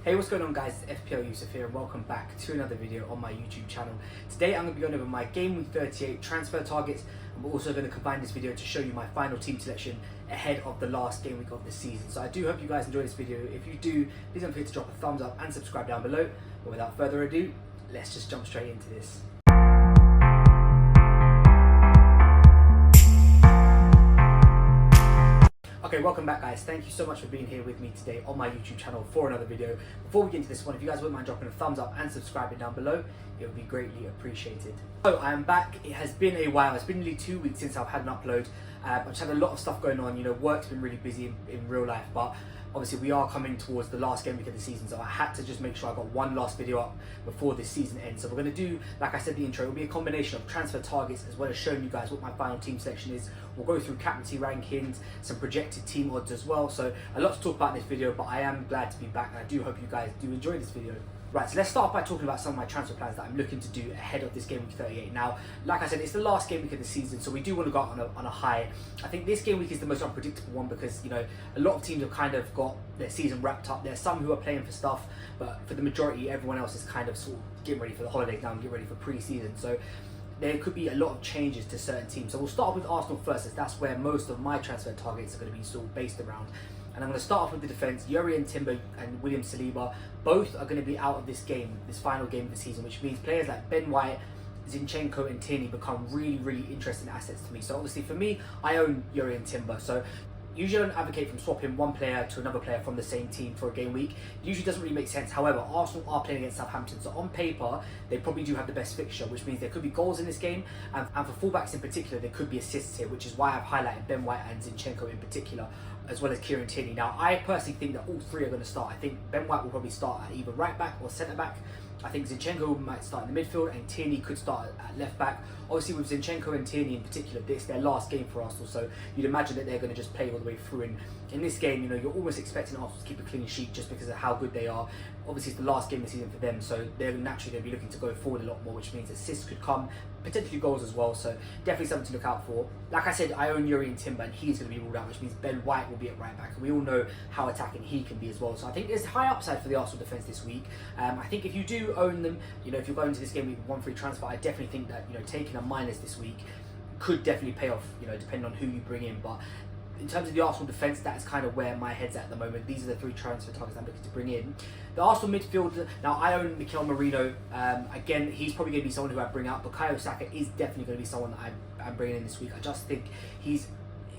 Hey, what's going on guys, it's FPL Yusuf here and welcome back to another video on my YouTube channel. Today I'm going to be going over my Game Week 38 transfer targets. I'm also going to combine this video to show you my final team selection ahead of the last game week of the season. So I do hope you guys enjoy this video. If you do, please don't forget to drop a thumbs up and subscribe down below. But without further ado, let's just jump straight into this. Okay, welcome back guys. Thank you so much for being here with me today on my YouTube channel for another video. Before we get into this one, if you guys wouldn't mind dropping a thumbs up and subscribing down below, it would be greatly appreciated. So I am back. It has been a while. It's been nearly 2 weeks since I've had an upload. I've just had a lot of stuff going on. You know, work's been really busy in real life, but obviously we are coming towards the last game week of the season, so I had to just make sure I got one last video up before this season ends. So we're going to do, like I said in the intro, it will be a combination of transfer targets as well as showing you guys what my final team selection is. We'll go through captaincy rankings, some projected team odds as well. So a lot to talk about in this video, but I am glad to be back and I do hope you guys do enjoy this video. Right, so let's start by talking about some of my transfer plans that I'm looking to do ahead of this game week 38. Now, like I said, it's the last game week of the season, so we do want to go out on a high. I think this game week is the most unpredictable one because, you know, a lot of teams have kind of got their season wrapped up. There's some who are playing for stuff, but for the majority, everyone else is kind of sort of getting ready for the holidays now and getting ready for pre-season. So there could be a lot of changes to certain teams. So we'll start with Arsenal first, as that's where most of my transfer targets are going to be sort of based around. And I'm going to start off with the defence. Jurrien Timber and William Saliba both are going to be out of this game, this final game of the season, which means players like Ben White, Zinchenko and Tierney become really interesting assets to me. So obviously for me, I own Jurrien Timber. So usually I don't advocate from swapping one player to another player from the same team for a game week. It usually doesn't really make sense. However, Arsenal are playing against Southampton, so on paper, they probably do have the best fixture, which means there could be goals in this game, and for fullbacks in particular, there could be assists here, which is why I've highlighted Ben White and Zinchenko in particular, as well as Kieran Tierney. Now, I personally think that all three are going to start. I think Ben White will probably start at either right back or centre back. I think Zinchenko might start in the midfield and Tierney could start at left back. Obviously with Zinchenko and Tierney in particular, it's their last game for Arsenal, so you'd imagine that they're going to just play all the way through. And in this game, you know, you're almost expecting Arsenal to keep a clean sheet just because of how good they are. Obviously it's the last game of the season for them, so they're naturally going to be looking to go forward a lot more, which means assists could come, potentially goals as well, so definitely something to look out for. Like I said, I own Jurrien Timber and he's going to be ruled out, which means Ben White will be at right back. We all know how attacking he can be as well, so I think there's high upside for the Arsenal defence this week. I think if you do own them, you know, if you're going into this game with one free transfer, I definitely think that, you know, taking a minus this week could definitely pay off, you know, depending on who you bring in. But in terms of the Arsenal defence, that's kind of where my head's at the moment. These are the three transfer targets I'm looking to bring in. The Arsenal midfield, now I own Mikel Merino. Again, he's probably going to be someone who I bring out. Bukayo Saka is definitely going to be someone that I'm bringing in this week. I just think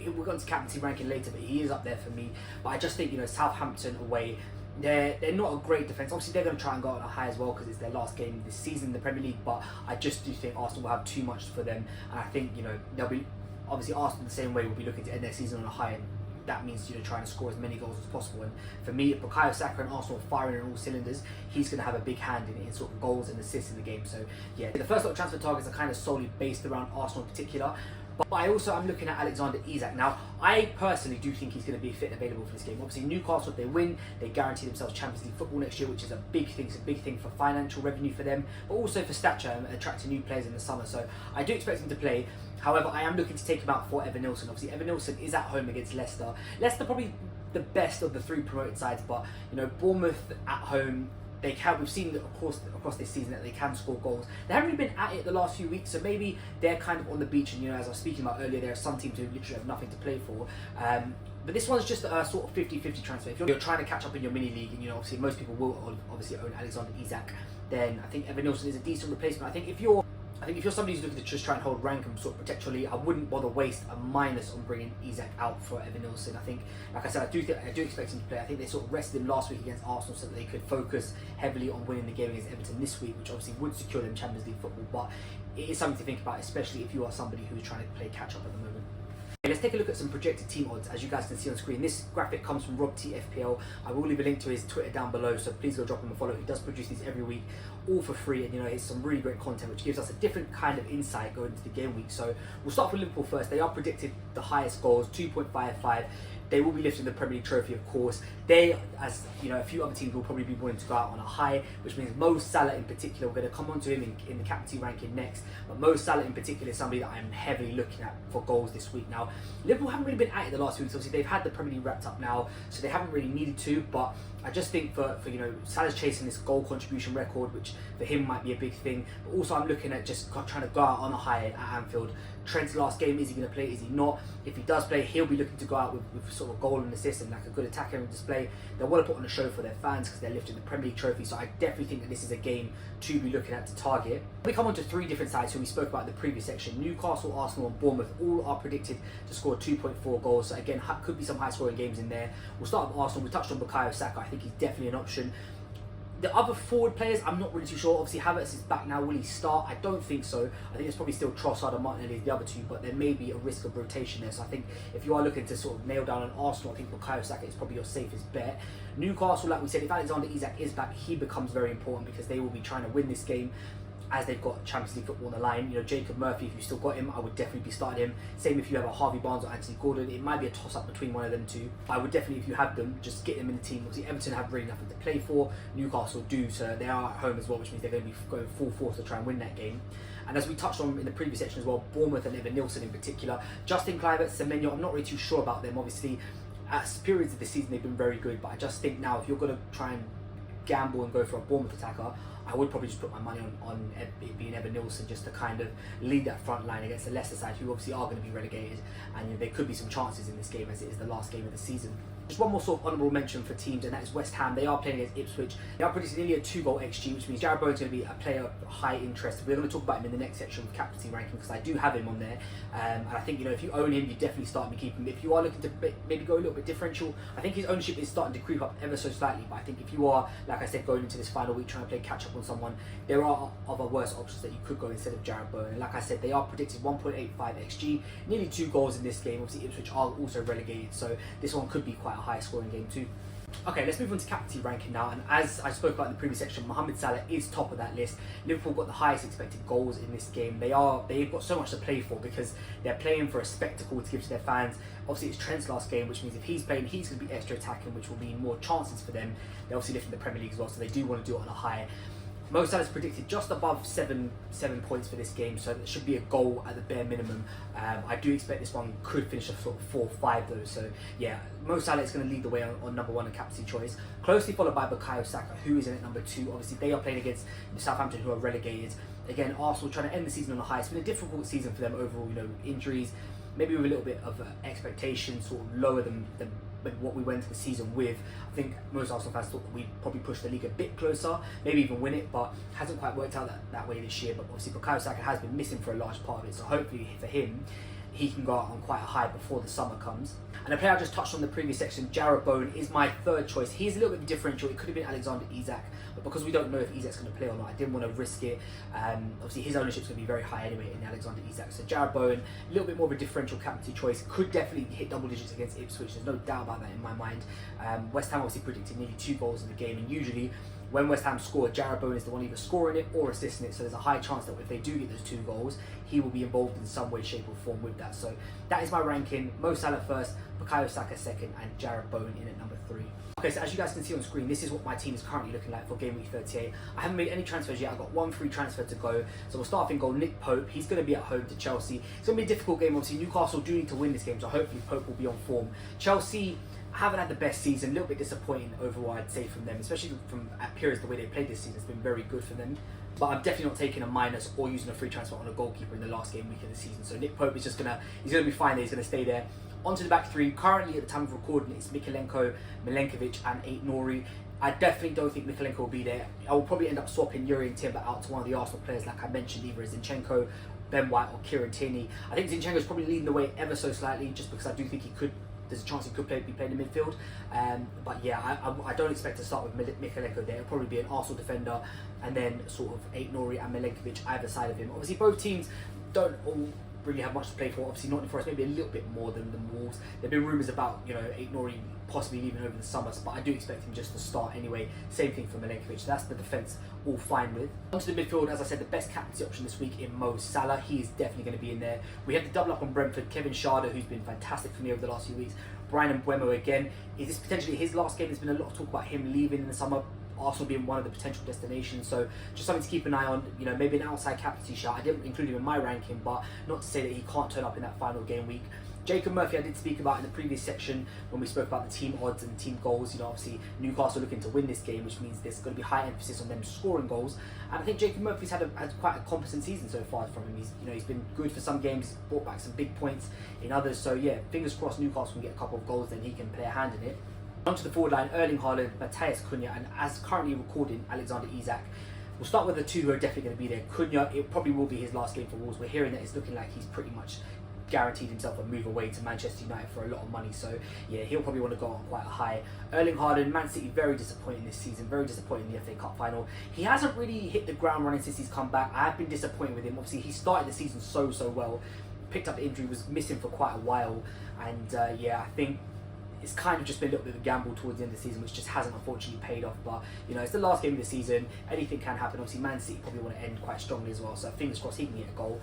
we'll go into captaincy ranking later, but he is up there for me. But I just think, you know, Southampton away, they're not a great defence. Obviously, they're going to try and go on a high as well because it's their last game this season in the Premier League. But I just do think Arsenal will have too much for them. And I think, you know, they'll be, obviously Arsenal the same way will be looking to end their season on a high. And that means, you know, trying to score as many goals as possible. And for me, Bukayo Saka and Arsenal firing on all cylinders, he's going to have a big hand in sort of goals and assists in the game. So yeah, the first lot of transfer targets are kind of solely based around Arsenal in particular. But I also am looking at Alexander Isak. Now, I personally do think he's going to be fit and available for this game. Obviously, Newcastle, if they win, they guarantee themselves Champions League football next year, which is a big thing. It's a big thing for financial revenue for them, but also for stature and attracting new players in the summer. So I do expect him to play. However, I am looking to take him out for Evanilson. Obviously, Evanilson is at home against Leicester. Leicester probably the best of the three promoted sides, but, you know, Bournemouth at home, we've seen, of course, across this season that they can score goals. They haven't really been at it the last few weeks, so maybe they're kind of on the beach. And, you know, as I was speaking about earlier, there are some teams who literally have nothing to play for. But this one's just a sort of 50-50 transfer. If you're trying to catch up in your mini league, and, you know, obviously most people will obviously own Alexander Isak, then I think Evanilson is a decent replacement. I think if you're somebody who's looking to just try and hold rank and sort of protect your league, I wouldn't bother waste a minus on bringing Isak out for Evanilson. I think, like I said, I do expect him to play. I think they sort of rested him last week against Arsenal so that they could focus heavily on winning the game against Everton this week, which obviously would secure them Champions League football. But it is something to think about, especially if you are somebody who is trying to play catch up at the moment. Let's take a look at some projected team odds. As you guys can see on screen, this graphic comes from Rob T FPL. I will leave a link to his Twitter down below, so please go drop him a follow. He does produce these every week, all for free, and, you know, it's some really great content which gives us a different kind of insight going into the game week. So we'll start with Liverpool first. They are predicted the highest goals, 2.55. They will be lifting the Premier League trophy, of course. They, as you know, a few other teams will probably be wanting to go out on a high, which means Mo Salah in particular, we're going to come on to him in the captaincy ranking next. But Mo Salah in particular is somebody that I'm heavily looking at for goals this week. Now, Liverpool haven't really been at it the last few weeks. Obviously, they've had the Premier League wrapped up now, so they haven't really needed to. But I just think for Salah's chasing this goal contribution record, which for him might be a big thing. But also I'm looking at just trying to go out on a high at Anfield. Trent's last game, is he going to play? Is he not? If he does play, he'll be looking to go out with sort of goal and assist and like a good attacking display. They'll want to put on a show for their fans because they're lifting the Premier League trophy. So I definitely think that this is a game to be looking at to target. We come on to three different sides who we spoke about in the previous section. Newcastle, Arsenal and Bournemouth all are predicted to score 2.4 goals. So again, could be some high scoring games in there. We'll start with Arsenal. We touched on Bukayo Saka. I think he's definitely an option. The other forward players, I'm not really too sure. Obviously, Havertz is back now. Will he start? I don't think so. I think it's probably still Trossard and Martinelli, the other two, but there may be a risk of rotation there. So I think if you are looking to sort of nail down an Arsenal, I think Bukayo Saka is probably your safest bet. Newcastle, like we said, if Alexander Isak is back, he becomes very important because they will be trying to win this game, as they've got Champions League football on the line. Jacob Murphy, if you still got him, I would definitely be starting him. Same if you have a Harvey Barnes or Anthony Gordon. It might be a toss-up between one of them two. I would definitely, if you have them, just get them in the team. Obviously, Everton have really nothing to play for. Newcastle do, so they are at home as well, which means they're going to be going full force to try and win that game. And as we touched on in the previous section as well, Bournemouth and Evan Nilsson in particular. Justin Kluivert, Semenyo, I'm not really too sure about them. Obviously, at periods of the season, they've been very good, but I just think now if you're going to try and gamble and go for a Bournemouth attacker, I would probably just put my money on it being Evan Nilsson just to kind of lead that front line against the Leicester side, who obviously are going to be relegated, and there could be some chances in this game as it is the last game of the season. Just one more sort of honourable mention for teams, and that is West Ham. They are playing against Ipswich. They are predicting nearly a 2-goal XG, which means Jarrod Bowen's going to be a player of high interest. We're going to talk about him in the next section of captaincy ranking because I do have him on there. And I think, if you own him, you definitely start me keep him. If you are looking to maybe go a little bit differential, I think his ownership is starting to creep up ever so slightly. But I think if you are, like I said, going into this final week trying to play catch up on someone, there are other worse options that you could go instead of Jarrod Bowen. And like I said, they are predicted 1.85 XG, nearly 2 goals in this game. Obviously, Ipswich are also relegated, so this one could be quite a high scoring game too. Okay, let's move on to captaincy ranking now, and as I spoke about in the previous section, Mohamed Salah is top of that list. Liverpool got the highest expected goals in this game. They've got so much to play for because they're playing for a spectacle to give to their fans. Obviously, it's Trent's last game, which means if he's playing, he's going to be extra attacking, which will mean more chances for them. They're obviously lifting the Premier League as well, so they do want to do it on a high. Mo Salah's predicted just above seven points for this game, so it should be a goal at the bare minimum. I do expect this one could finish a sort of 4-5 though, so yeah, Mo Salah is going to lead the way on number 1 and captaincy choice, closely followed by Bukayo Saka, who is in at number 2. Obviously, they are playing against Southampton, who are relegated. Again, Arsenal trying to end the season on a high. It's been a difficult season for them overall, injuries, maybe with a little bit of expectation sort of lower than what we went into the season with. I think most Arsenal fans thought that we'd probably push the league a bit closer, maybe even win it, but hasn't quite worked out that way this year. But obviously Bukayo Saka has been missing for a large part of it, so hopefully for him, he can go out on quite a high before the summer comes. And a player I just touched on in the previous section, Jarrod Bowen, is my third choice. He's a little bit differential. It could have been Alexander Isak, but because we don't know if Isak's going to play or not, I didn't want to risk it. Obviously, his ownership's going to be very high anyway in Alexander Isak. So Jarrod Bowen, a little bit more of a differential captaincy choice. Could definitely hit double digits against Ipswich. There's no doubt about that in my mind. West Ham obviously predicted nearly 2 goals in the game, and usually when West Ham score, Jarrod Bowen is the one either scoring it or assisting it, so there's a high chance that if they do get those 2 goals, he will be involved in some way, shape or form with that. So that is my ranking. Mo Salah first, Bukayo Saka second, and Jarrod Bowen in at number 3. Okay, so as you guys can see on screen, this is what my team is currently looking like for game week 38. I haven't made any transfers yet. I've got 1 free transfer to go. So we'll start off in goal, Nick Pope. He's going to be at home to Chelsea. It's going to be a difficult game. Obviously, Newcastle do need to win this game, so hopefully Pope will be on form. Chelsea haven't had the best season, a little bit disappointing overall, I'd say, from them, especially from at periods the way they played this season has been very good for them. But I'm definitely not taking a minus or using a free transfer on a goalkeeper in the last game week of the season. So Nick Pope is just he's gonna be fine there, he's gonna stay there. Onto the back 3, currently at the time of recording, it's Mykolenko, Milenkovic and Ait-Nouri. I definitely don't think Mykolenko will be there. I will probably end up swapping Yuri and Timber out to one of the Arsenal players, like I mentioned, either Zinchenko, Ben White or Kieran Tierney. I think Zinchenko is probably leading the way ever so slightly, just because I do think there's a chance he could be playing in midfield. But yeah, I don't expect to start with Mykolenko there. It'll probably be an Arsenal defender and then sort of Ait-Nouri and Milenkovic either side of him. Obviously both teams don't all really have much to play for. Obviously Nottingham Forest maybe a little bit more than the Wolves. There have been rumours about Ait-Nouri possibly leaving over the summer, but I do expect him just to start anyway. Same thing for Milenkovic. That's the defence all fine with. Onto the midfield, as I said, the best captaincy option this week in Mo Salah. He is definitely going to be in there. We have to double up on Brentford. Kevin Schade, who's been fantastic for me over the last few weeks. Bryan Mbeumo again. Is this potentially his last game? There's been a lot of talk about him leaving in the summer, Arsenal being one of the potential destinations, so just something to keep an eye on. Maybe an outside captaincy shout. I didn't include him in my ranking, but not to say that he can't turn up in that final game week. Jacob Murphy I did speak about in the previous section when we spoke about the team odds and team goals. You know, obviously Newcastle looking to win this game, which means there's going to be high emphasis on them scoring goals. And I think Jacob Murphy's had quite a competent season so far from him. He's been good for some games, brought back some big points in others. So yeah, fingers crossed Newcastle can get a couple of goals, then he can play a hand in it. Onto the forward line, Erling Haaland, Matheus Cunha, and as currently recording, Alexander Isak. We'll start with the two who are definitely going to be there. Cunha, it probably will be his last game for Wolves. We're hearing that it's looking like he's pretty much guaranteed himself a move away to Manchester United for a lot of money. So yeah, he'll probably want to go on quite a high. Erling Haaland, Man City, very disappointing this season, very disappointing in the FA Cup final. He hasn't really hit the ground running since he's come back. I have been disappointed with him. Obviously, he started the season so well. Picked up the injury, was missing for quite a while. And yeah, I think it's kind of just been a little bit of a gamble towards the end of the season, which just hasn't unfortunately paid off. But you know, it's the last game of the season. Anything can happen. Obviously, Man City probably want to end quite strongly as well. So fingers crossed he can get a goal.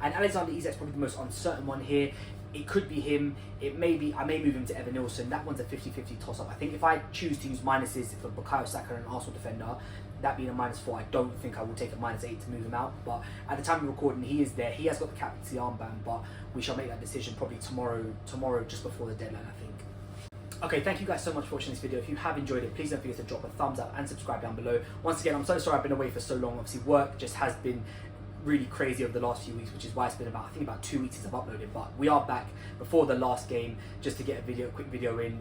And Alexander Isak's probably the most uncertain one here. It could be him. It may be. I may move him to Evan Nilsson. That one's a 50-50 toss-up. I think if I choose to use minuses for Bukayo Saka, an Arsenal defender, that being a -4, I don't think I will take a -8 to move him out. But at the time of recording, he is there. He has got the captaincy armband, but we shall make that decision probably tomorrow just before the deadline, I think. Okay, thank you guys so much for watching this video. If you have enjoyed it, please don't forget to drop a thumbs up and subscribe down below. Once again, I'm so sorry I've been away for so long. Obviously, work just has been really crazy over the last few weeks, which is why it's been about 2 weeks since I've uploaded. But we are back before the last game just to get a quick video in.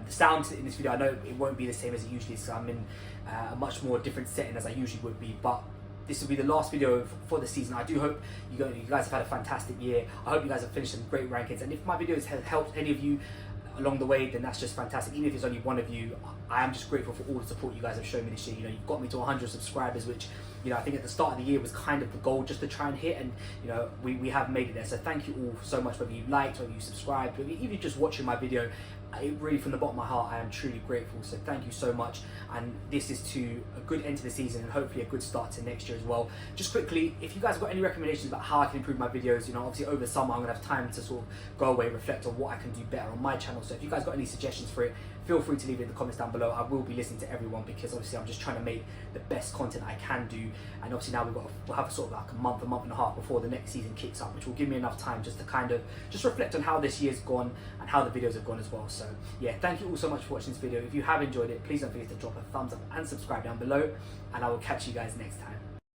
The sound in this video, I know it won't be the same as it usually is, so I'm in a much more different setting as I usually would be. But this will be the last video for the season. I do hope you guys have had a fantastic year. I hope you guys have finished some great rankings, and if my videos have helped any of you along the way, then that's just fantastic. Even if it's only one of you, I am just grateful for all the support you guys have shown me this year. You know, you've got me to 100 subscribers, which, you know, I think at the start of the year was kind of the goal, just to try and hit, and you know, we have made it there. So thank you all so much, whether you liked, whether you subscribed, whether even just watching my video. It really, from the bottom of my heart, I am truly grateful. So thank you so much. And this is to a good end to the season and hopefully a good start to next year as well. Just quickly, if you guys have got any recommendations about how I can improve my videos, you know, obviously over the summer I'm gonna have time to sort of go away, reflect on what I can do better on my channel. So if you guys got any suggestions for it, feel free to leave it in the comments down below. I will be listening to everyone, because obviously I'm just trying to make the best content I can do. And obviously now we'll have sort of like a month and a half before the next season kicks up, which will give me enough time just to kind of just reflect on how this year's gone and how the videos have gone as well. So yeah, thank you all so much for watching this video. If you have enjoyed it, please don't forget to drop a thumbs up and subscribe down below, and I will catch you guys next time.